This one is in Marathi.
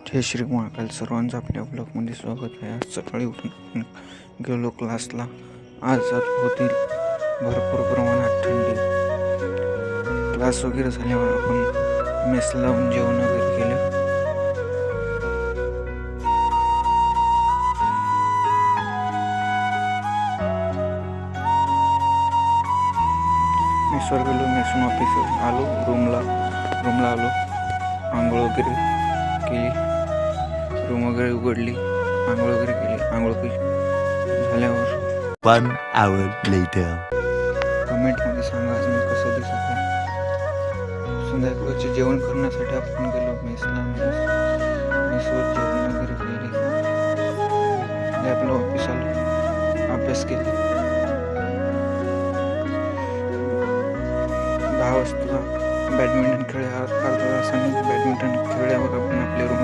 जय श्री महाकाल. सर्वांचं आपल्या ब्लॉगमध्ये स्वागत आहे. आज सकाळी उठून गेलो क्लासला. आज होती भरपूर प्रमाणात थंडी. क्लास वगैरे झाल्यावर आपण मेस लावून जेवण वगैरे केलं. मेसवर गेलो. मेसून ऑफिस आलो. रूमला आलो. आंघोळ वगैरे केली. रूम वगैरे उघडली. आंघोळ वगैरे केली. आंघोळ झाल्यावर 1 hour later. कमेंटमध्ये सांगा आज मी कसं दिसत आहे. संध्याकाळचे जेवण करण्यासाठी आपण गेलो मेसला. मेसवर जेवण वगैरे केले. आपलं ऑफिस आलो. अभ्यास केले. 10 वाजता बॅडमिंटन खेळले. अर्धा तासाने बॅडमिंटन